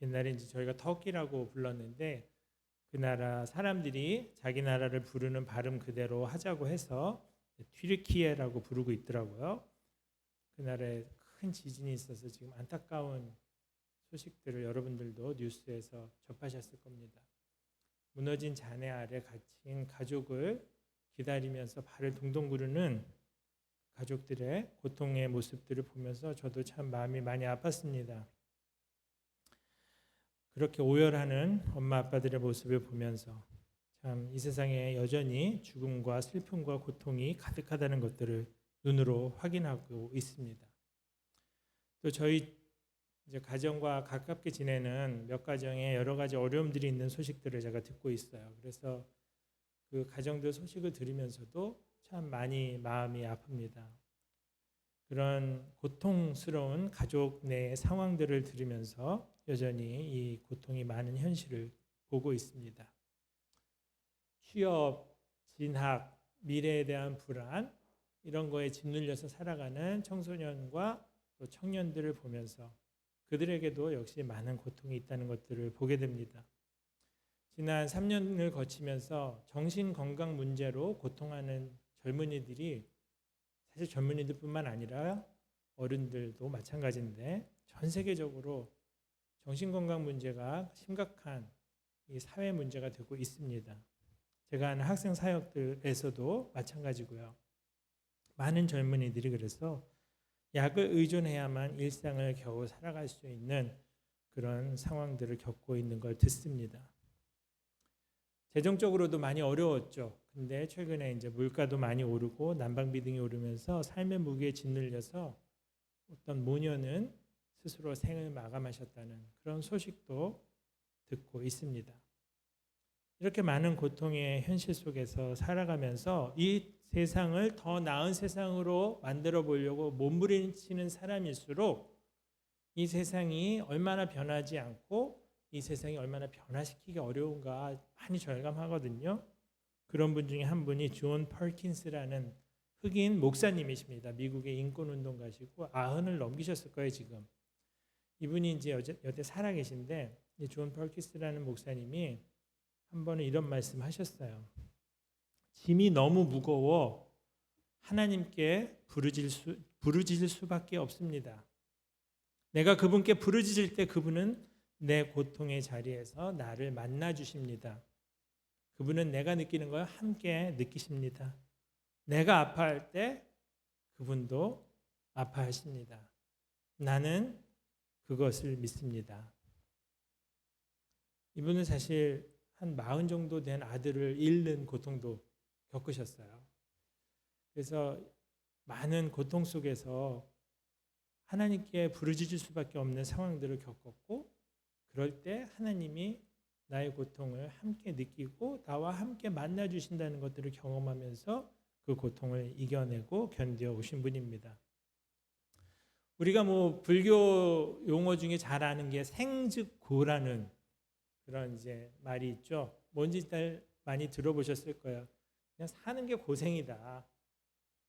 옛날에 이제 저희가 터키라고 불렀는데 그 나라 사람들이 자기 나라를 부르는 발음 그대로 하자고 해서 튀르키예라고 부르고 있더라고요. 그 나라에 큰 지진이 있어서 지금 안타까운 소식들을 여러분들도 뉴스에서 접하셨을 겁니다. 무너진 잔해 아래 갇힌 가족을 기다리면서 발을 동동 구르는 가족들의 고통의 모습들을 보면서 저도 참 마음이 많이 아팠습니다. 그렇게 오열하는 엄마 아빠들의 모습을 보면서 참 이 세상에 여전히 죽음과 슬픔과 고통이 가득하다는 것들을 눈으로 확인하고 있습니다. 또 저희 이제 가정과 가깝게 지내는 몇 가정에 여러 가지 어려움들이 있는 소식들을 제가 듣고 있어요. 그래서 그 가정들 소식을 들으면서도 참 많이 마음이 아픕니다. 그런 고통스러운 가족 내 상황들을 들으면서 여전히 이 고통이 많은 현실을 보고 있습니다. 취업, 진학, 미래에 대한 불안 이런 거에 짓눌려서 살아가는 청소년과 또 청년들을 보면서 그들에게도 역시 많은 고통이 있다는 것들을 보게 됩니다. 지난 3년을 거치면서 정신건강 문제로 고통하는 젊은이들이 사실 젊은이들뿐만 아니라 어른들도 마찬가지인데 전 세계적으로 정신건강 문제가 심각한 이 사회 문제가 되고 있습니다. 제가 아는 학생 사역들에서도 마찬가지고요. 많은 젊은이들이 그래서 약을 의존해야만 일상을 겨우 살아갈 수 있는 그런 상황들을 겪고 있는 걸 듣습니다. 재정적으로도 많이 어려웠죠. 근데 최근에 이제 물가도 많이 오르고 난방비 등이 오르면서 삶의 무게에 짓눌려서 어떤 모녀는 스스로 생을 마감하셨다는 그런 소식도 듣고 있습니다. 이렇게 많은 고통의 현실 속에서 살아가면서 이 세상을 더 나은 세상으로 만들어 보려고 몸부림치는 사람일수록 이 세상이 얼마나 변하지 않고 이 세상이 얼마나 변화시키기 어려운가 많이 절감하거든요. 그런 분 중에 한 분이 존 퍼킨스라는 흑인 목사님이십니다. 미국의 인권운동가시고 90을 넘기셨을 거예요 지금. 이분이 이제 여태 살아계신데 존 퍼킨스라는 목사님이 한 번은 이런 말씀하셨어요. 짐이 너무 무거워 하나님께 부르짖을 수밖에 없습니다. 내가 그분께 부르짖을 때 그분은 내 고통의 자리에서 나를 만나 주십니다. 그분은 내가 느끼는 걸 함께 느끼십니다. 내가 아파할 때 그분도 아파하십니다. 나는 그것을 믿습니다. 이분은 사실 한 40 정도 된 아들을 잃는 고통도 겪으셨어요. 그래서 많은 고통 속에서 하나님께 부르짖을 수밖에 없는 상황들을 겪었고 그럴 때 하나님이 나의 고통을 함께 느끼고 나와 함께 만나 주신다는 것들을 경험하면서 그 고통을 이겨내고 견뎌 오신 분입니다. 우리가 뭐 불교 용어 중에 잘 아는 게 생즉고라는 그런 이제 말이 있죠. 뭔지 잘 많이 들어보셨을 거예요. 그냥 사는 게 고생이다.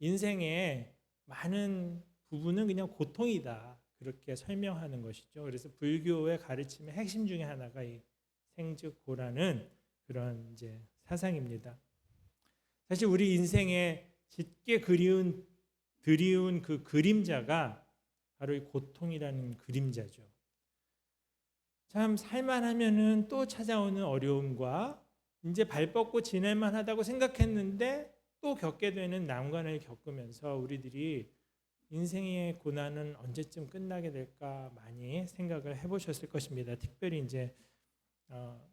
인생의 많은 부분은 그냥 고통이다. 그렇게 설명하는 것이죠. 그래서 불교의 가르침의 핵심 중에 하나가 이 생즉고라는 그런 이제 사상입니다. 사실 우리 인생에 짙게 드리운 그 그림자가 바로 이 고통이라는 그림자죠. 참 살만하면은 또 찾아오는 어려움과 이제 발 뻗고 지낼만 하다고 생각했는데 또 겪게 되는 난관을 겪으면서 우리들이 인생의 고난은 언제쯤 끝나게 될까 많이 생각을 해보셨을 것입니다. 특별히 이제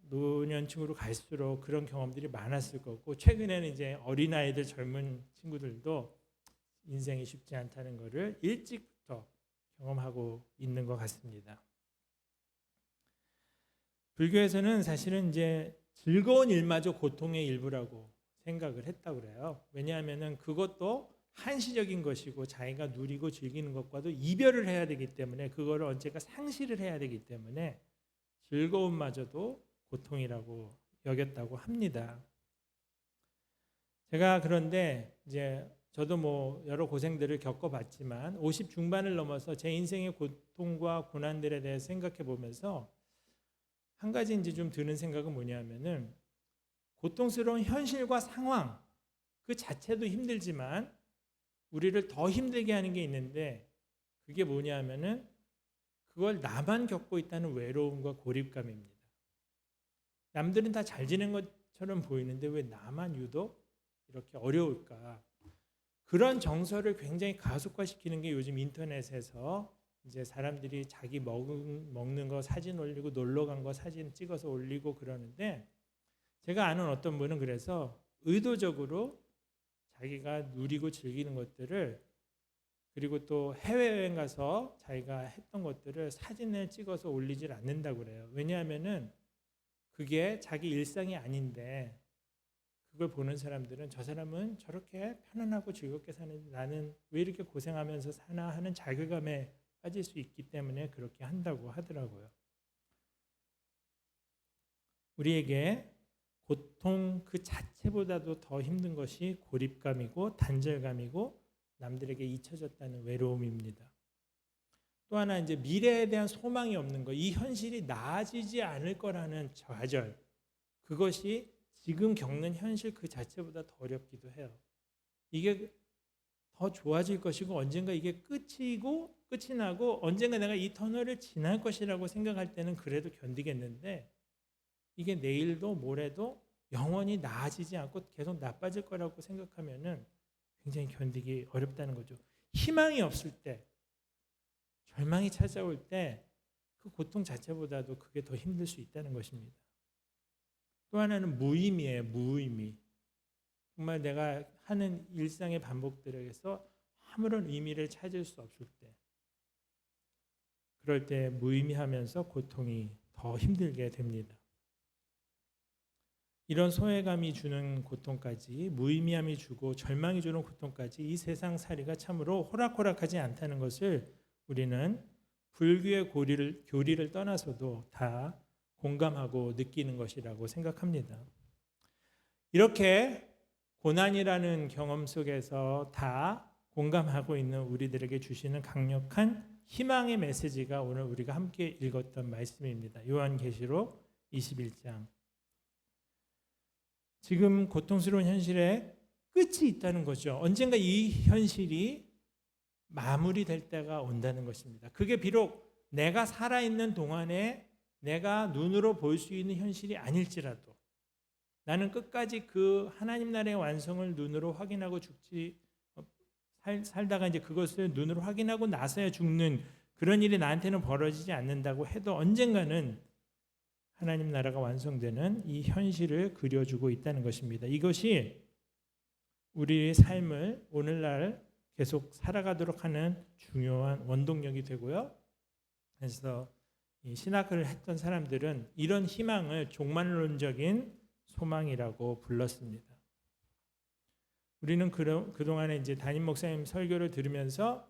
노년층으로 갈수록 그런 경험들이 많았을 거고 최근에는 이제 어린아이들 젊은 친구들도 인생이 쉽지 않다는 것을 일찍부터 경험하고 있는 것 같습니다. 불교에서는 사실은 이제 즐거운 일마저 고통의 일부라고 생각을 했다고 그래요. 왜냐하면은 그것도 한시적인 것이고 자기가 누리고 즐기는 것과도 이별을 해야 되기 때문에 그거를 언젠가 상실을 해야 되기 때문에 즐거움마저도 고통이라고 여겼다고 합니다. 제가 그런데 이제 저도 뭐 여러 고생들을 겪어봤지만 50 중반을 넘어서 제 인생의 고통과 고난들에 대해 생각해 보면서 한 가지 이제 좀 드는 생각은 뭐냐면은 고통스러운 현실과 상황 그 자체도 힘들지만 우리를 더 힘들게 하는 게 있는데 그게 뭐냐면은 그걸 나만 겪고 있다는 외로움과 고립감입니다. 남들은 다 잘 지낸 것처럼 보이는데 왜 나만 유독 이렇게 어려울까? 그런 정서를 굉장히 가속화시키는 게 요즘 인터넷에서 이제 사람들이 자기 먹는 거 사진 올리고 놀러 간 거 사진 찍어서 올리고 그러는데 제가 아는 어떤 분은 그래서 의도적으로 자기가 누리고 즐기는 것들을 그리고 또 해외여행 가서 자기가 했던 것들을 사진을 찍어서 올리질 않는다고 그래요. 왜냐하면은 그게 자기 일상이 아닌데 그걸 보는 사람들은 저 사람은 저렇게 편안하고 즐겁게 사는데 나는 왜 이렇게 고생하면서 사나 하는 자괴감에 빠질 수 있기 때문에 그렇게 한다고 하더라고요. 우리에게 고통 그 자체보다도 더 힘든 것이 고립감이고 단절감이고 남들에게 잊혀졌다는 외로움입니다. 또 하나 이제 미래에 대한 소망이 없는 것, 이 현실이 나아지지 않을 거라는 좌절, 그것이 지금 겪는 현실 그 자체보다 더 어렵기도 해요. 이게 더 좋아질 것이고 언젠가 이게 끝이 나고 언젠가 내가 이 터널을 지날 것이라고 생각할 때는 그래도 견디겠는데 이게 내일도 모레도 영원히 나아지지 않고 계속 나빠질 거라고 생각하면은 굉장히 견디기 어렵다는 거죠. 희망이 없을 때, 절망이 찾아올 때 그 고통 자체보다도 그게 더 힘들 수 있다는 것입니다. 또 하나는 무의미예요. 무의미. 정말 내가 하는 일상의 반복들에서 아무런 의미를 찾을 수 없을 때 그럴 때 무의미하면서 고통이 더 힘들게 됩니다. 이런 소외감이 주는 고통까지 무의미함이 주고 절망이 주는 고통까지 이 세상 살이가 참으로 호락호락하지 않다는 것을 우리는 불교의 교리를 떠나서도 다 공감하고 느끼는 것이라고 생각합니다. 이렇게 고난이라는 경험 속에서 다 공감하고 있는 우리들에게 주시는 강력한 희망의 메시지가 오늘 우리가 함께 읽었던 말씀입니다. 요한계시록 21장. 지금 고통스러운 현실에 끝이 있다는 거죠. 언젠가 이 현실이 마무리될 때가 온다는 것입니다. 그게 비록 내가 살아있는 동안에 내가 눈으로 볼 수 있는 현실이 아닐지라도 나는 끝까지 그 하나님 나라의 완성을 눈으로 확인하고 살다가 이제 그것을 눈으로 확인하고 나서야 죽는 그런 일이 나한테는 벌어지지 않는다고 해도 언젠가는 하나님 나라가 완성되는 이 현실을 그려주고 있다는 것입니다. 이것이 우리의 삶을 오늘날 계속 살아가도록 하는 중요한 원동력이 되고요. 그래서 이 신학을 했던 사람들은 이런 희망을 종말론적인 소망이라고 불렀습니다. 우리는 그동안에 이제 담임 목사님 설교를 들으면서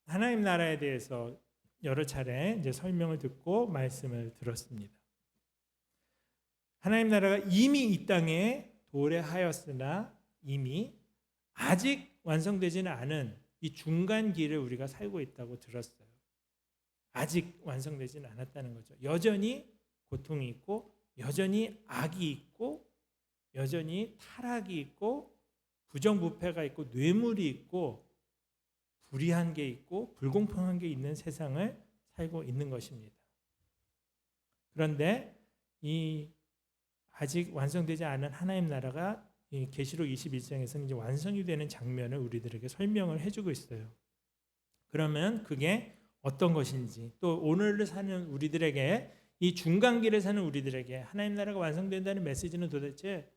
하나님 나라에 대해서 여러 차례 이제 설명을 듣고 말씀을 들었습니다. 하나님 나라가 이미 이 땅에 도래하였으나 이미 아직 완성되지는 않은 이 중간 길을 우리가 살고 있다고 들었어요. 아직 완성되지는 않았다는 거죠. 여전히 고통이 있고 여전히 악이 있고 여전히 타락이 있고 부정부패가 있고 뇌물이 있고 불의한 게 있고 불공평한 게 있는 세상을 살고 있는 것입니다. 그런데 이 아직 완성되지 않은 하나님 나라가 이 계시록 21장에서는 이제 완성이 되는 장면을 우리들에게 설명을 해주고 있어요. 그러면 그게 어떤 것인지 또 오늘을 사는 우리들에게 이 중간길을 사는 우리들에게 하나님 나라가 완성된다는 메시지는 도대체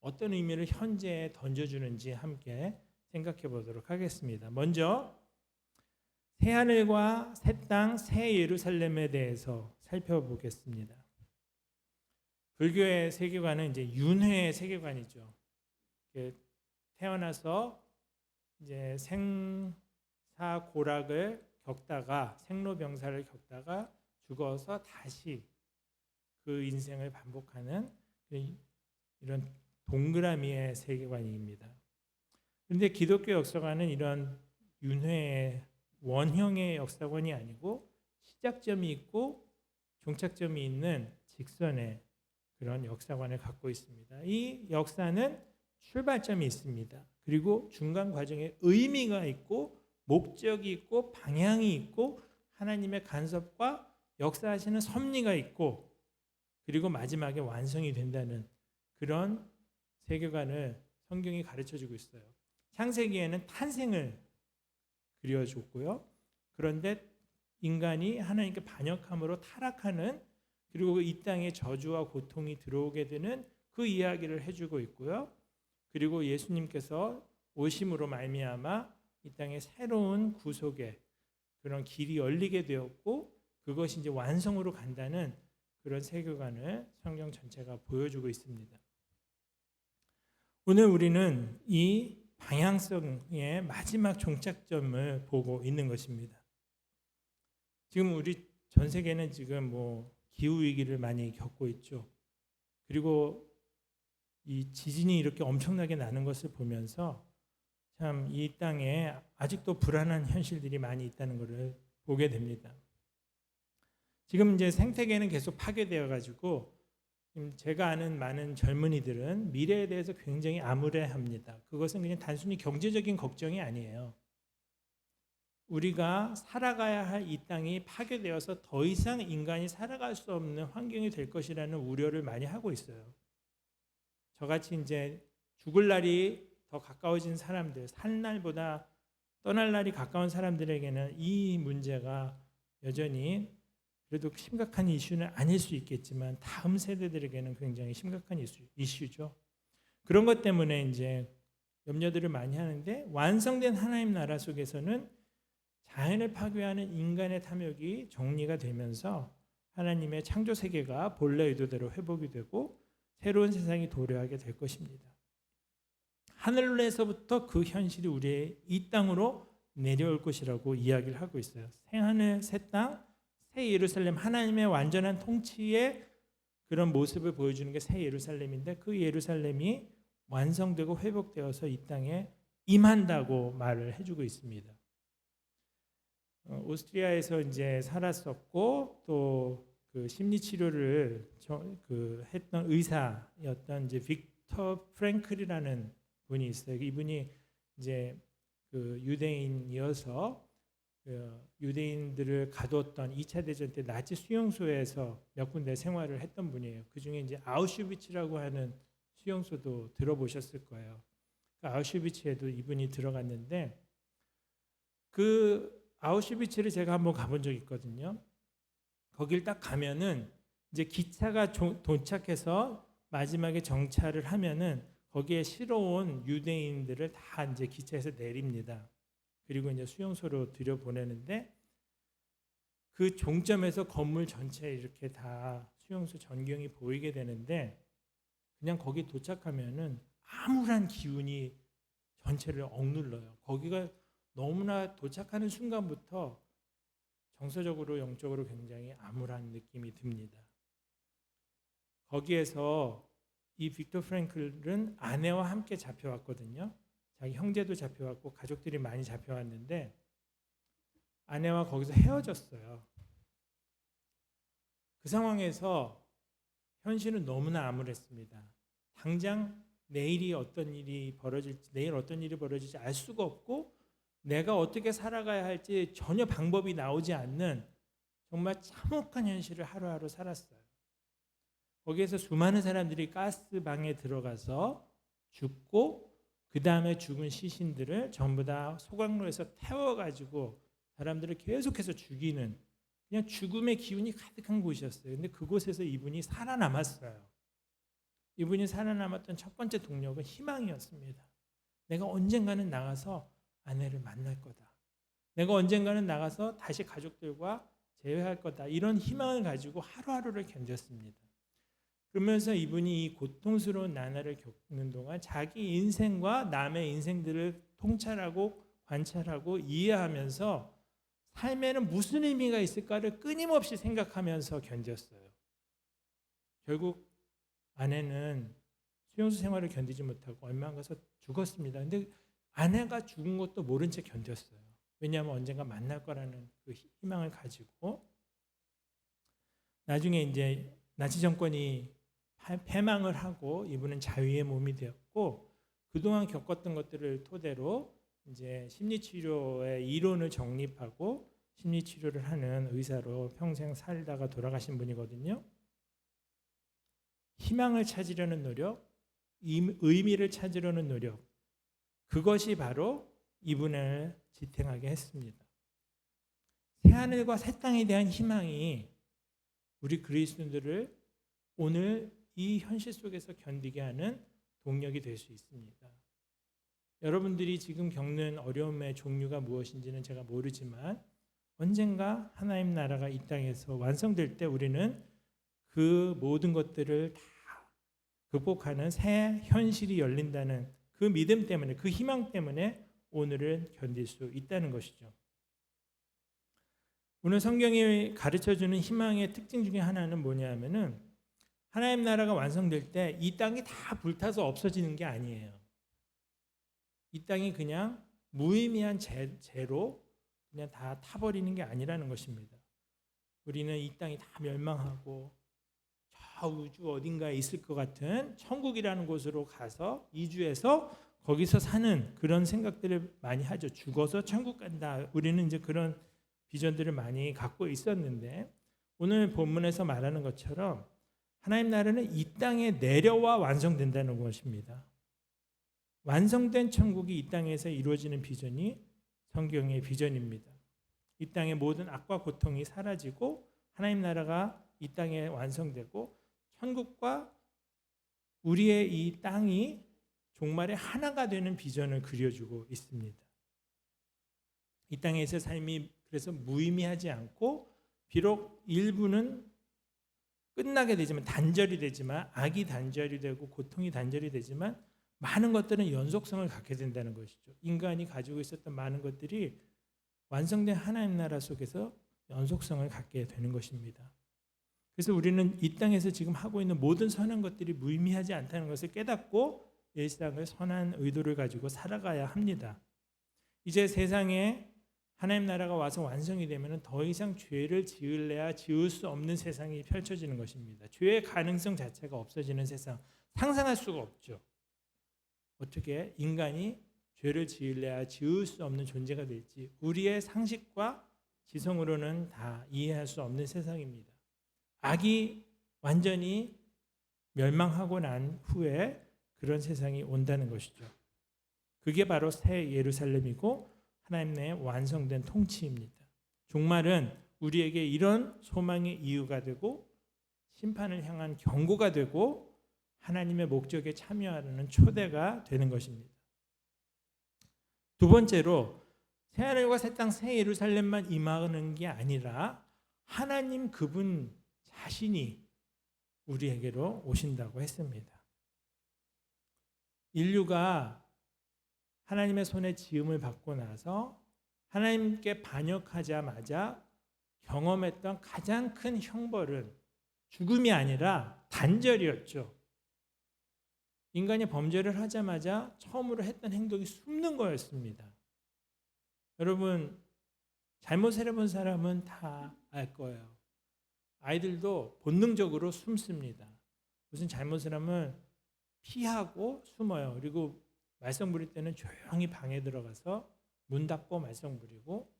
어떤 의미를 현재에 던져주는지 함께 생각해 보도록 하겠습니다. 먼저 새하늘과 새 땅, 새 예루살렘에 대해서 살펴보겠습니다. 불교의 세계관은 이제 윤회의 세계관이죠. 태어나서 이제 생사고락을 겪다가 생로병사를 겪다가 죽어서 다시 그 인생을 반복하는 이런 동그라미의 세계관입니다. 그런데 기독교 역사관은 이런 윤회의 원형의 역사관이 아니고 시작점이 있고 종착점이 있는 직선의 그런 역사관을 갖고 있습니다. 이 역사는 출발점이 있습니다. 그리고 중간 과정에 의미가 있고 목적이 있고 방향이 있고 하나님의 간섭과 역사하시는 섭리가 있고 그리고 마지막에 완성이 된다는 그런 세계관을 성경이 가르쳐주고 있어요. 창세기에는 탄생을 그려줬고요. 그런데 인간이 하나님께 반역함으로 타락하는 그리고 이 땅에 저주와 고통이 들어오게 되는 그 이야기를 해주고 있고요. 그리고 예수님께서 오심으로 말미암아 이 땅에 새로운 구속의 그런 길이 열리게 되었고 그것이 이제 완성으로 간다는 그런 세계관을 성경 전체가 보여주고 있습니다. 오늘 우리는 이 방향성의 마지막 종착점을 보고 있는 것입니다. 지금 우리 전 세계는 지금 기후 위기를 많이 겪고 있죠. 그리고 이 지진이 이렇게 엄청나게 나는 것을 보면서 참 이 땅에 아직도 불안한 현실들이 많이 있다는 것을 보게 됩니다. 지금 이제 생태계는 계속 파괴되어 가지고 제가 아는 많은 젊은이들은 미래에 대해서 굉장히 암울해합니다. 그것은 그냥 단순히 경제적인 걱정이 아니에요. 우리가 살아가야 할 이 땅이 파괴되어서 더 이상 인간이 살아갈 수 없는 환경이 될 것이라는 우려를 많이 하고 있어요. 저같이 이제 죽을 날이 더 가까워진 사람들, 살 날보다 떠날 날이 가까운 사람들에게는 이 문제가 여전히 그래도 심각한 이슈는 아닐 수 있겠지만 다음 세대들에게는 굉장히 심각한 이슈죠. 그런 것 때문에 이제 염려들을 많이 하는데 완성된 하나님 나라 속에서는 자연을 파괴하는 인간의 탐욕이 정리가 되면서 하나님의 창조 세계가 본래 의도대로 회복이 되고 새로운 세상이 도래하게 될 것입니다. 하늘에서부터 그 현실이 우리의 이 땅으로 내려올 것이라고 이야기를 하고 있어요. 새 하늘, 새 땅, 새 예루살렘, 하나님의 완전한 통치의 그런 모습을 보여주는 게 새 예루살렘인데 그 예루살렘이 완성되고 회복되어서 이 땅에 임한다고 말을 해주고 있습니다. 오스트리아에서 이제 살았었고 또 그 심리 치료를 했던 의사였던 이제 빅터 프랭클이라는 분이 있어요. 이분이 이제 그 유대인이어서 유대인들을 가두었던 2차 대전 때 나치 수용소에서 몇 군데 생활을 했던 분이에요. 그 중에 이제 아우슈비츠라고 하는 수용소도 들어보셨을 거예요. 그 아우슈비츠에도 이분이 들어갔는데 그 아우슈비츠를 제가 한번 가본 적이 있거든요. 거길 딱 가면은 이제 기차가 도착해서 마지막에 정차를 하면은 거기에 실어온 유대인들을 다 이제 기차에서 내립니다. 그리고 이제 수용소로 들여보내는데 그 종점에서 건물 전체에 이렇게 다 수용소 전경이 보이게 되는데 그냥 거기 도착하면은 암울한 기운이 전체를 억눌러요. 거기가 너무나 도착하는 순간부터 정서적으로 영적으로 굉장히 암울한 느낌이 듭니다. 거기에서 이 빅터 프랭클은 아내와 함께 잡혀왔거든요. 자기 형제도 잡혀왔고 가족들이 많이 잡혀왔는데 아내와 거기서 헤어졌어요. 그 상황에서 현실은 너무나 암울했습니다. 당장 내일 어떤 일이 벌어질지 알 수가 없고 내가 어떻게 살아가야 할지 전혀 방법이 나오지 않는 정말 참혹한 현실을 하루하루 살았어요. 거기에서 수많은 사람들이 가스방에 들어가서 죽고 그 다음에 죽은 시신들을 전부 다 소각로에서 태워가지고 사람들을 계속해서 죽이는 그냥 죽음의 기운이 가득한 곳이었어요. 근데 그곳에서 이분이 살아남았어요. 이분이 살아남았던 첫 번째 동력은 희망이었습니다. 내가 언젠가는 나가서 아내를 만날 거다. 내가 언젠가는 나가서 다시 가족들과 재회할 거다. 이런 희망을 가지고 하루하루를 견뎠습니다. 그러면서 이분이 이 고통스러운 나날을 겪는 동안 자기 인생과 남의 인생들을 통찰하고 관찰하고 이해하면서 삶에는 무슨 의미가 있을까를 끊임없이 생각하면서 견뎠어요. 결국 아내는 수용소 생활을 견디지 못하고 얼마 안 가서 죽었습니다. 근데 아내가 죽은 것도 모른 채 견뎠어요. 왜냐하면 언젠가 만날 거라는 그 희망을 가지고 나중에 이제 나치 정권이 패망을 하고 이분은 자유의 몸이 되었고 그동안 겪었던 것들을 토대로 이제 심리치료의 이론을 정립하고 심리치료를 하는 의사로 평생 살다가 돌아가신 분이거든요. 희망을 찾으려는 노력, 의미를 찾으려는 노력, 그것이 바로 이분을 지탱하게 했습니다. 새하늘과 새 땅에 대한 희망이 우리 그리스도인들을 오늘 이 현실 속에서 견디게 하는 동력이 될 수 있습니다. 여러분들이 지금 겪는 어려움의 종류가 무엇인지는 제가 모르지만 언젠가 하나님 나라가 이 땅에서 완성될 때 우리는 그 모든 것들을 다 극복하는 새 현실이 열린다는 그 믿음 때문에, 그 희망 때문에 오늘을 견딜 수 있다는 것이죠. 오늘 성경이 가르쳐주는 희망의 특징 중에 하나는 뭐냐면은 하나님 나라가 완성될 때 이 땅이 다 불타서 없어지는 게 아니에요. 이 땅이 그냥 무의미한 재로 그냥 다 타버리는 게 아니라는 것입니다. 우리는 이 땅이 다 멸망하고 저 우주 어딘가에 있을 것 같은 천국이라는 곳으로 가서 이주해서 거기서 사는 그런 생각들을 많이 하죠. 죽어서 천국 간다. 우리는 이제 그런 비전들을 많이 갖고 있었는데 오늘 본문에서 말하는 것처럼 하나님 나라는 이 땅에 내려와 완성된다는 것입니다. 완성된 천국이 이 땅에서 이루어지는 비전이 성경의 비전입니다. 이 땅의 모든 악과 고통이 사라지고 하나님 나라가 이 땅에 완성되고 천국과 우리의 이 땅이 종말에 하나가 되는 비전을 그려주고 있습니다. 이 땅에서 삶이 그래서 무의미하지 않고 비록 일부는 끝나게 되지만 단절이 되지만 악이 단절이 되고 고통이 단절이 되지만 많은 것들은 연속성을 갖게 된다는 것이죠. 인간이 가지고 있었던 많은 것들이 완성된 하나님 나라 속에서 연속성을 갖게 되는 것입니다. 그래서 우리는 이 땅에서 지금 하고 있는 모든 선한 것들이 무의미하지 않다는 것을 깨닫고 일상을 선한 의도를 가지고 살아가야 합니다. 이제 세상에 하나님 나라가 와서 완성이 되면 더 이상 죄를 지을래야 지을 수 없는 세상이 펼쳐지는 것입니다. 죄의 가능성 자체가 없어지는 세상, 상상할 수가 없죠. 어떻게 인간이 죄를 지을래야 지을 수 없는 존재가 될지 우리의 상식과 지성으로는 다 이해할 수 없는 세상입니다. 악이 완전히 멸망하고 난 후에 그런 세상이 온다는 것이죠. 그게 바로 새 예루살렘이고 하나님의 완성된 통치입니다. 종말은 우리에게 이런 소망의 이유가 되고 심판을 향한 경고가 되고 하나님의 목적에 참여하는 초대가 되는 것입니다. 두 번째로 새하늘과 새 땅 새 예루살렘만 임하는 게 아니라 하나님 그분 자신이 우리에게로 오신다고 했습니다. 인류가 하나님의 손에 지음을 받고 나서 하나님께 반역하자마자 경험했던 가장 큰 형벌은 죽음이 아니라 단절이었죠. 인간이 범죄를 하자마자 처음으로 했던 행동이 숨는 거였습니다. 여러분 잘못을 해본 사람은 다 알 거예요. 아이들도 본능적으로 숨습니다. 무슨 잘못을 하면 피하고 숨어요. 그리고 말썽 부릴 때는 조용히 방에 들어가서 문 닫고 말썽 부리고,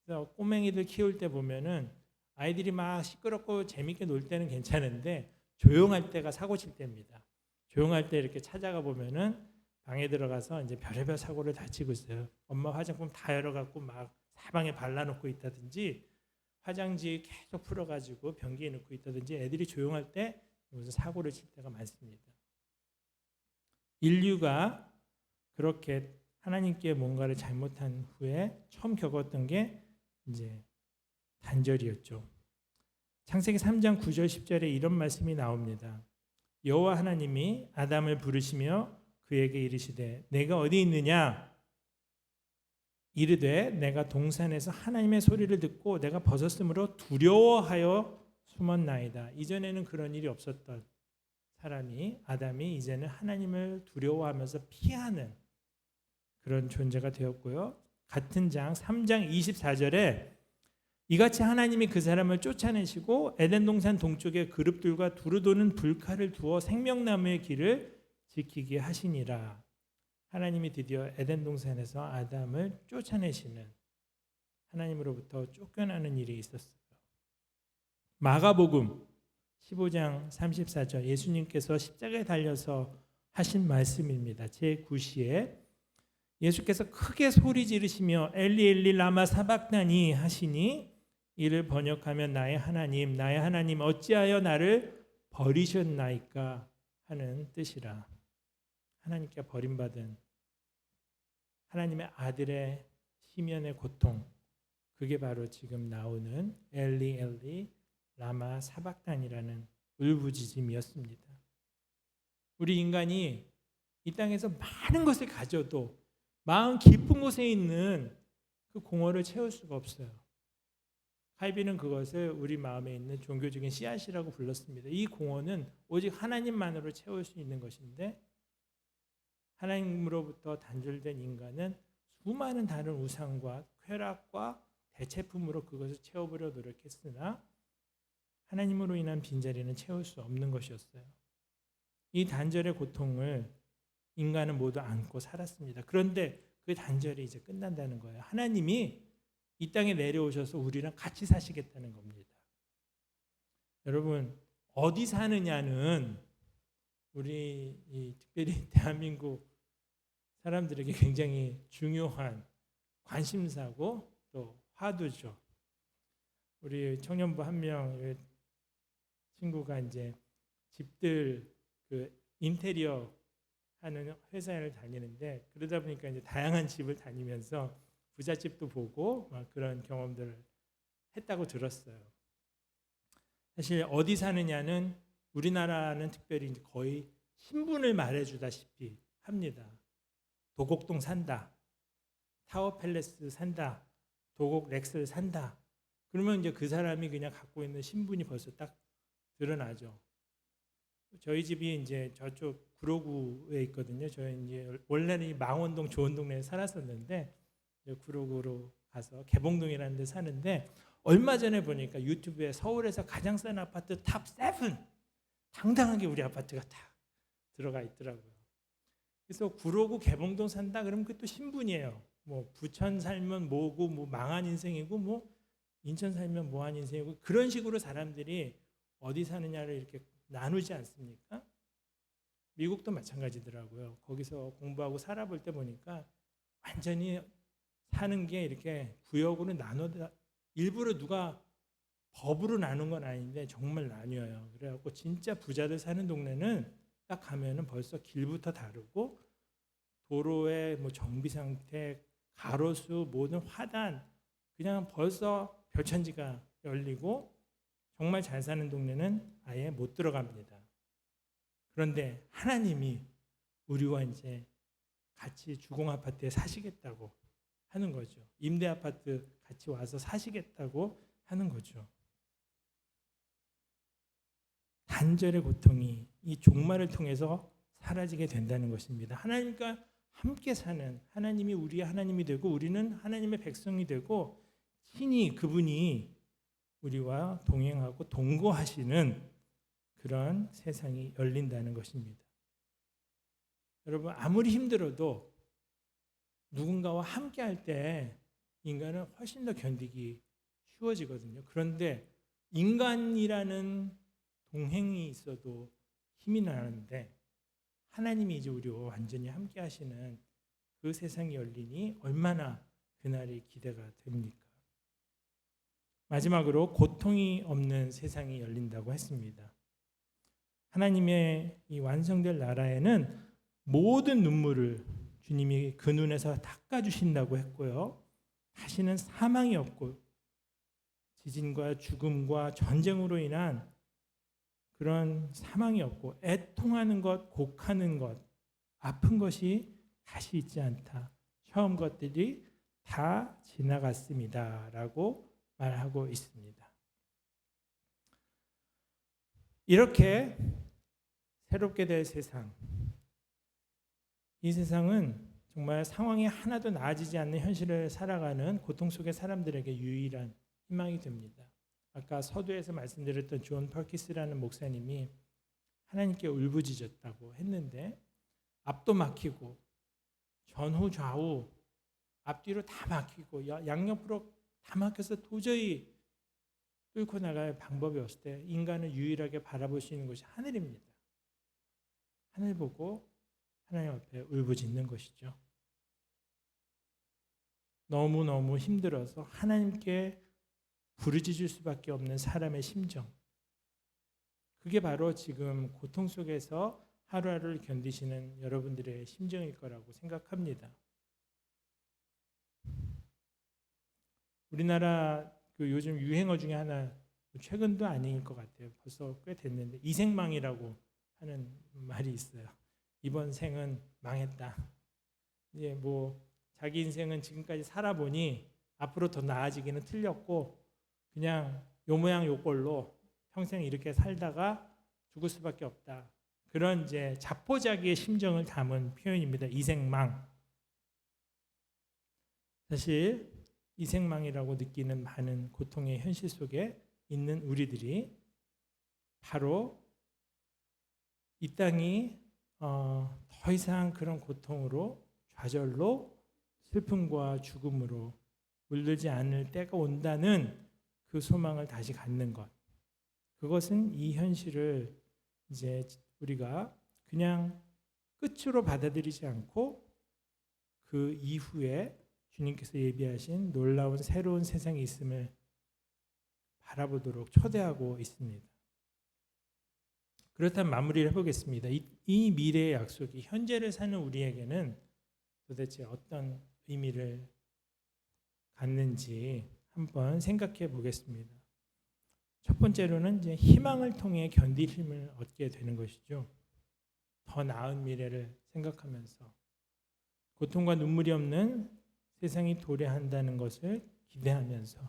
그래서 꼬맹이들 키울 때 보면은 아이들이 막 시끄럽고 재밌게 놀 때는 괜찮은데 조용할 때가 사고 칠 때입니다. 조용할 때 이렇게 찾아가 보면은 방에 들어가서 이제 별의별 사고를 다 치고 있어요. 엄마 화장품 다 열어갖고 막 사방에 발라놓고 있다든지 화장지 계속 풀어가지고 변기에 넣고 있다든지 애들이 조용할 때 무슨 사고를 칠 때가 많습니다. 인류가 그렇게 하나님께 뭔가를 잘못한 후에 처음 겪었던 게 이제 단절이었죠. 창세기 3장 9절 10절에 이런 말씀이 나옵니다. 여호와 하나님이 아담을 부르시며 그에게 이르시되 내가 어디 있느냐? 이르되 내가 동산에서 하나님의 소리를 듣고 내가 벗었으므로 두려워하여 숨었나이다. 이전에는 그런 일이 없었던 사람이 아담이 이제는 하나님을 두려워하면서 피하는 그런 존재가 되었고요. 같은 장 3장 24절에 이같이 하나님이 그 사람을 쫓아내시고 에덴 동산 동쪽에 그룹들과 두루 도는 불칼을 두어 생명나무의 길을 지키게 하시니라. 하나님이 드디어 에덴 동산에서 아담을 쫓아내시는, 하나님으로부터 쫓겨나는 일이 있었어요. 마가복음 15장 34절, 예수님께서 십자가에 달려서 하신 말씀입니다. 제9시에 예수께서 크게 소리 지르시며 엘리 엘리 라마 사박다니 하시니, 이를 번역하면 나의 하나님 어찌하여 나를 버리셨나이까 하는 뜻이라. 하나님께 버림받은 하나님의 아들의 시면의 고통, 그게 바로 지금 나오는 엘리 엘리 라마 사박단이라는 울부짖음이었습니다. 우리 인간이 이 땅에서 많은 것을 가져도 마음 깊은 곳에 있는 그 공허를 채울 수가 없어요. 칼빈은 그것을 우리 마음에 있는 종교적인 씨앗이라고 불렀습니다. 이 공허는 오직 하나님만으로 채울 수 있는 것인데, 하나님으로부터 단절된 인간은 수많은 다른 우상과 쾌락과 대체품으로 그것을 채워보려 노력했으나 하나님으로 인한 빈자리는 채울 수 없는 것이었어요. 이 단절의 고통을 인간은 모두 안고 살았습니다. 그런데 그 단절이 이제 끝난다는 거예요. 하나님이 이 땅에 내려오셔서 우리랑 같이 사시겠다는 겁니다. 여러분, 어디 사느냐는 우리 특별히 대한민국 사람들에게 굉장히 중요한 관심사고 또 화두죠. 우리 청년부 한 명 친구가 이제 집들 그 인테리어 하는 회사를 다니는데, 그러다 보니까 이제 다양한 집을 다니면서 부잣집도 보고 그런 경험들을 했다고 들었어요. 사실 어디 사느냐는 우리나라는 특별히 이제 거의 신분을 말해주다시피 합니다. 도곡동 산다, 타워 팰리스 산다, 도곡 렉스를 산다. 그러면 이제 그 사람이 그냥 갖고 있는 신분이 벌써 딱 드러나죠. 저희 집이 이제 저쪽 구로구에 있거든요. 저희 이제 원래는 망원동 좋은 동네에 살았었는데 구로구로 가서 개봉동이라는 데 사는데, 얼마 전에 보니까 유튜브에 서울에서 가장 싼 아파트 탑 7 당당하게 우리 아파트가 다 들어가 있더라고요. 그래서 구로구 개봉동 산다 그러면 그것도 신분이에요. 뭐 부천 살면 뭐고, 뭐 망한 인생이고, 뭐 인천 살면 뭐한 인생이고, 그런 식으로 사람들이 어디 사느냐를 이렇게 나누지 않습니까? 미국도 마찬가지더라고요. 거기서 공부하고 살아볼 때 보니까 완전히 사는 게 이렇게 구역으로 나눠다, 일부러 누가 법으로 나눈 건 아닌데 정말 나뉘어요. 그래갖고 진짜 부자들 사는 동네는 딱 가면은 벌써 길부터 다르고, 도로의 뭐 정비 상태, 가로수, 모든 화단, 그냥 벌써 별천지가 열리고, 정말 잘 사는 동네는 아예 못 들어갑니다. 그런데 하나님이 우리와 이제 같이 주공 아파트에 사시겠다고 하는 거죠. 임대 아파트 같이 와서 사시겠다고 하는 거죠. 단절의 고통이 이 종말을 통해서 사라지게 된다는 것입니다. 하나님과 함께 사는, 하나님이 우리의 하나님이 되고 우리는 하나님의 백성이 되고, 친히 그분이 우리와 동행하고 동거하시는 그런 세상이 열린다는 것입니다. 여러분, 아무리 힘들어도 누군가와 함께 할 때 인간은 훨씬 더 견디기 쉬워지거든요. 그런데 인간이라는 동행이 있어도 힘이 나는데, 하나님이 이제 우리와 완전히 함께 하시는 그 세상이 열리니 얼마나 그날이 기대가 됩니까? 마지막으로 고통이 없는 세상이 열린다고 했습니다. 하나님의 이 완성될 나라에는 모든 눈물을 주님이 그 눈에서 닦아주신다고 했고요. 다시는 사망이 없고, 지진과 죽음과 전쟁으로 인한 그런 사망이 없고, 애통하는 것, 곡하는 것, 아픈 것이 다시 있지 않다. 처음 것들이 다 지나갔습니다. 라고 말하고 있습니다. 이렇게 새롭게 될 세상, 이 세상은 정말 상황이 하나도 나아지지 않는 현실을 살아가는 고통 속의 사람들에게 유일한 희망이 됩니다. 아까 서두에서 말씀드렸던 존 퍼키스라는 목사님이 하나님께 울부짖었다고 했는데 앞도 막히고 전후 좌우 앞뒤로 다 막히고 양옆으로 다 막혀서 도저히 뚫고 나갈 방법이 없을 때 인간을 유일하게 바라볼 수 있는 것이 하늘입니다. 하늘 보고 하나님 앞에 울부짖는 것이죠. 너무너무 힘들어서 하나님께 부르짖을 수밖에 없는 사람의 심정. 그게 바로 지금 고통 속에서 하루하루를 견디시는 여러분들의 심정일 거라고 생각합니다. 우리나라 그 요즘 유행어 중에 하나, 최근도 아닌 것 같아요. 벌써 꽤 됐는데 이생망이라고 하는 말이 있어요. 이번 생은 망했다. 이제 뭐 자기 인생은 지금까지 살아보니 앞으로 더 나아지기는 틀렸고 그냥 요 모양 요 꼴로 평생 이렇게 살다가 죽을 수밖에 없다. 그런 이제 자포자기의 심정을 담은 표현입니다. 이생망. 사실 이생망이라고 느끼는 많은 고통의 현실 속에 있는 우리들이 바로 이 땅이 더 이상 그런 고통으로 좌절로 슬픔과 죽음으로 물들지 않을 때가 온다는 그 소망을 다시 갖는 것. 그것은 이 현실을 이제 우리가 그냥 끝으로 받아들이지 않고 그 이후에 주님께서 예비하신 놀라운 새로운 세상이 있음을 바라보도록 초대하고 있습니다. 그렇다면 마무리를 해보겠습니다. 이 미래의 약속이 현재를 사는 우리에게는 도대체 어떤 의미를 갖는지 한번 생각해 보겠습니다. 첫 번째로는 이제 희망을 통해 견딜 힘을 얻게 되는 것이죠. 더 나은 미래를 생각하면서 고통과 눈물이 없는 세상이 도래한다는 것을 기대하면서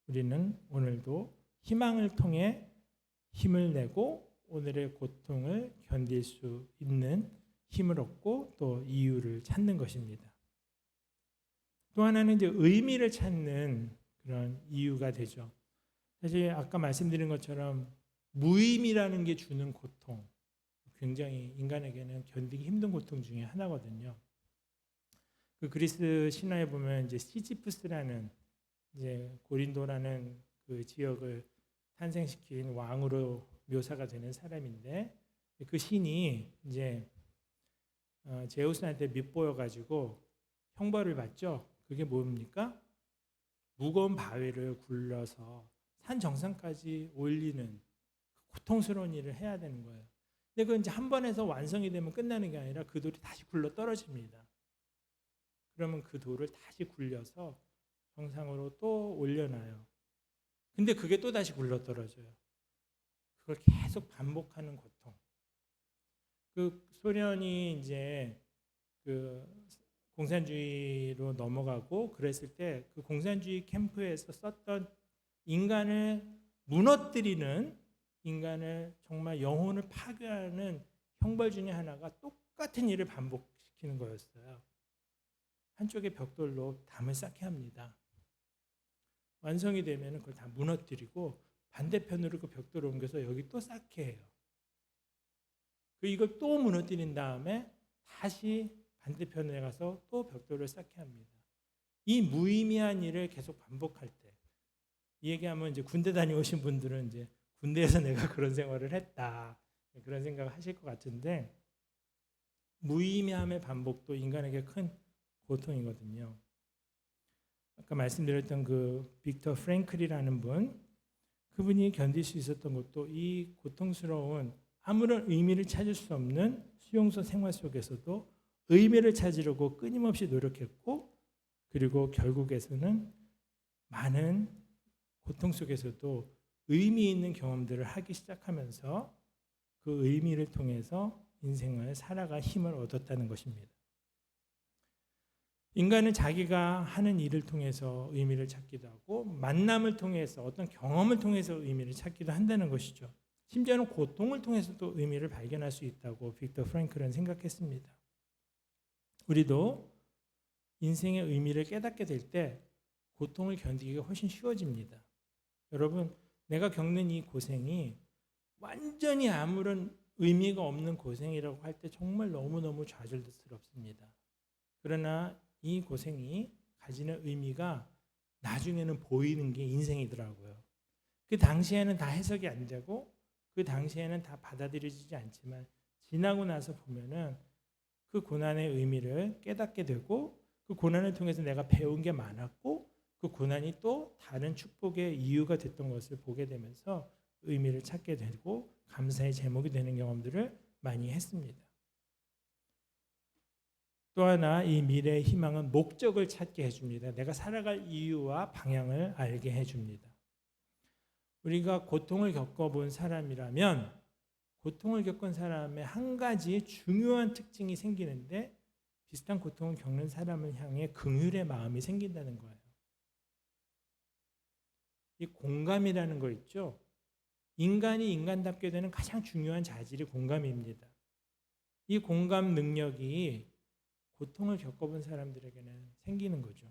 우리는 오늘도 희망을 통해 힘을 내고 오늘의 고통을 견딜 수 있는 힘을 얻고 또 이유를 찾는 것입니다. 또 하나는 이제 의미를 찾는 그런 이유가 되죠. 사실 아까 말씀드린 것처럼 무의미라는 게 주는 고통, 굉장히 인간에게는 견디기 힘든 고통 중에 하나거든요. 그 그리스 신화에 보면 이제 시지프스라는 이제 고린도라는 그 지역을 탄생시킨 왕으로 묘사가 되는 사람인데 그 신이 이제 제우스한테 밉보여 가지고 형벌을 받죠. 그게 뭡니까? 무거운 바위를 굴러서 산 정상까지 올리는 고통스러운 일을 해야 되는 거예요. 근데 그 이제 한 번 해서 완성이 되면 끝나는 게 아니라 그 돌이 다시 굴러 떨어집니다. 그러면 그 돌을 다시 굴려서 정상으로 또 올려놔요. 근데 그게 또 다시 굴러 떨어져요. 그걸 계속 반복하는 고통. 그 소련이 이제 그 공산주의로 넘어가고 그랬을 때 그 공산주의 캠프에서 썼던 인간을 무너뜨리는, 인간을 정말 영혼을 파괴하는 형벌 중에 하나가 똑같은 일을 반복시키는 거였어요. 한쪽에 벽돌로 담을 쌓게 합니다. 완성이 되면 그걸 다 무너뜨리고 반대편으로 그 벽돌을 옮겨서 여기 또 쌓게 해요. 이걸 또 무너뜨린 다음에 다시 반대편에 가서 또 벽돌을 쌓게 합니다. 이 무의미한 일을 계속 반복할 때, 이 얘기하면 이제 군대 다녀오신 분들은 이제 군대에서 내가 그런 생활을 했다, 그런 생각을 하실 것 같은데, 무의미함의 반복도 인간에게 큰 고통이거든요. 아까 말씀드렸던 그 빅터 프랭클이라는 분, 그분이 견딜 수 있었던 것도 이 고통스러운 아무런 의미를 찾을 수 없는 수용소 생활 속에서도 의미를 찾으려고 끊임없이 노력했고, 그리고 결국에서는 많은 고통 속에서도 의미 있는 경험들을 하기 시작하면서 그 의미를 통해서 인생을 살아갈 힘을 얻었다는 것입니다. 인간은 자기가 하는 일을 통해서 의미를 찾기도 하고 만남을 통해서 어떤 경험을 통해서 의미를 찾기도 한다는 것이죠. 심지어는 고통을 통해서도 의미를 발견할 수 있다고 빅터 프랭클은 생각했습니다. 우리도 인생의 의미를 깨닫게 될 때 고통을 견디기가 훨씬 쉬워집니다. 여러분, 내가 겪는 이 고생이 완전히 아무런 의미가 없는 고생이라고 할 때 정말 너무너무 좌절스럽습니다. 그러나 이 고생이 가지는 의미가 나중에는 보이는 게 인생이더라고요. 그 당시에는 다 해석이 안 되고 그 당시에는 다 받아들여지지 않지만 지나고 나서 보면은 그 고난의 의미를 깨닫게 되고 그 고난을 통해서 내가 배운 게 많았고 그 고난이 또 다른 축복의 이유가 됐던 것을 보게 되면서 의미를 찾게 되고 감사의 제목이 되는 경험들을 많이 했습니다. 또 하나 이 미래의 희망은 목적을 찾게 해줍니다. 내가 살아갈 이유와 방향을 알게 해줍니다. 우리가 고통을 겪어본 사람이라면 고통을 겪은 사람의 한 가지 중요한 특징이 생기는데 비슷한 고통을 겪는 사람을 향해 긍휼의 마음이 생긴다는 거예요. 이 공감이라는 거 있죠. 인간이 인간답게 되는 가장 중요한 자질이 공감입니다. 이 공감 능력이 고통을 겪어본 사람들에게는 생기는 거죠.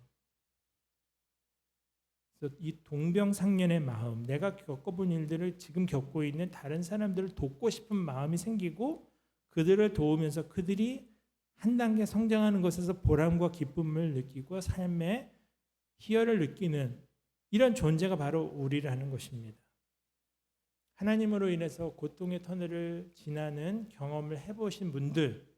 그래서 이 동병상련의 마음, 내가 겪어본 일들을 지금 겪고 있는 다른 사람들을 돕고 싶은 마음이 생기고 그들을 도우면서 그들이 한 단계 성장하는 것에서 보람과 기쁨을 느끼고 삶의 희열을 느끼는 이런 존재가 바로 우리라는 것입니다. 하나님으로 인해서 고통의 터널을 지나는 경험을 해보신 분들,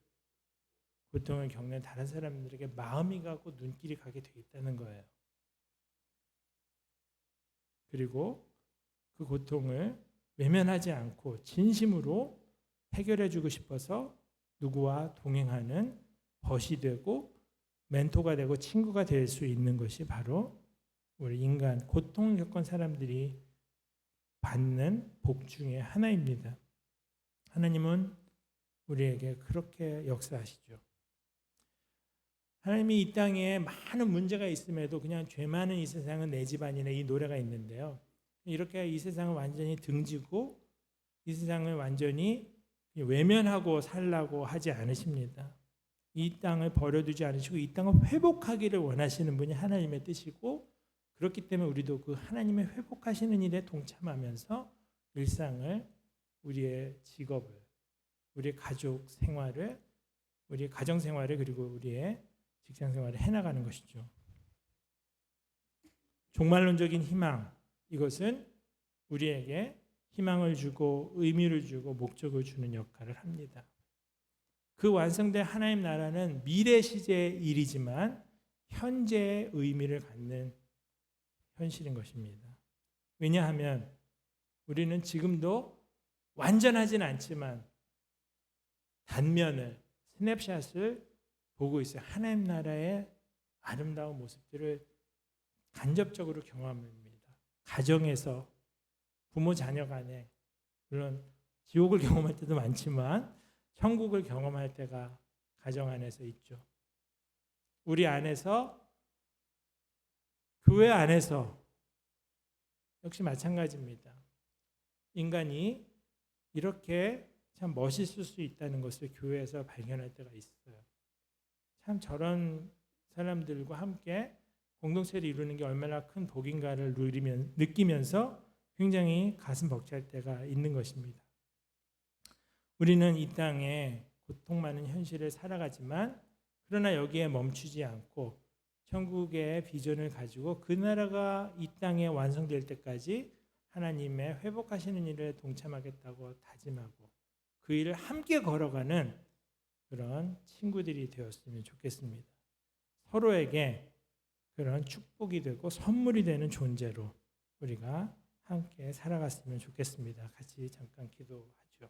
고통을 겪는 다른 사람들에게 마음이 가고 눈길이 가게 돼 있다는 거예요. 그리고 그 고통을 외면하지 않고 진심으로 해결해 주고 싶어서 누구와 동행하는 벗이 되고 멘토가 되고 친구가 될 수 있는 것이 바로 우리 인간, 고통을 겪은 사람들이 받는 복 중에 하나입니다. 하나님은 우리에게 그렇게 역사하시죠. 하나님이 이 땅에 많은 문제가 있음에도 그냥 죄 많은 이 세상은 내 집안이네 이 노래가 있는데요. 이렇게 이 세상을 완전히 등지고 이 세상을 완전히 외면하고 살라고 하지 않으십니다. 이 땅을 버려두지 않으시고 이 땅을 회복하기를 원하시는 분이 하나님의 뜻이고 그렇기 때문에 우리도 그 하나님의 회복하시는 일에 동참하면서 일상을, 우리의 직업을, 우리의 가족 생활을, 우리의 가정 생활을 그리고 우리의 직장 생활을 해나가는 것이죠. 종말론적인 희망, 이것은 우리에게 희망을 주고 의미를 주고 목적을 주는 역할을 합니다. 그 완성된 하나님 나라는 미래 시제의 일이지만 현재의 의미를 갖는 현실인 것입니다. 왜냐하면 우리는 지금도 완전하진 않지만 단면을, 스냅샷을 보고 있어요. 하나님 나라의 아름다운 모습들을 간접적으로 경험합니다. 가정에서 부모 자녀 간에 물론 지옥을 경험할 때도 많지만 천국을 경험할 때가 가정 안에서 있죠. 우리 안에서, 교회 안에서 역시 마찬가지입니다. 인간이 이렇게 참 멋있을 수 있다는 것을 교회에서 발견할 때가 있어요. 참 저런 사람들과 함께 공동체를 이루는 게 얼마나 큰 복인가를 느끼면서 굉장히 가슴 벅찰 때가 있는 것입니다. 우리는 이 땅에 고통 많은 현실을 살아가지만 그러나 여기에 멈추지 않고 천국의 비전을 가지고 그 나라가 이 땅에 완성될 때까지 하나님의 회복하시는 일에 동참하겠다고 다짐하고 그 일을 함께 걸어가는 그런 친구들이 되었으면 좋겠습니다. 서로에게 그런 축복이 되고 선물이 되는 존재로 우리가 함께 살아갔으면 좋겠습니다. 같이 잠깐 기도하죠.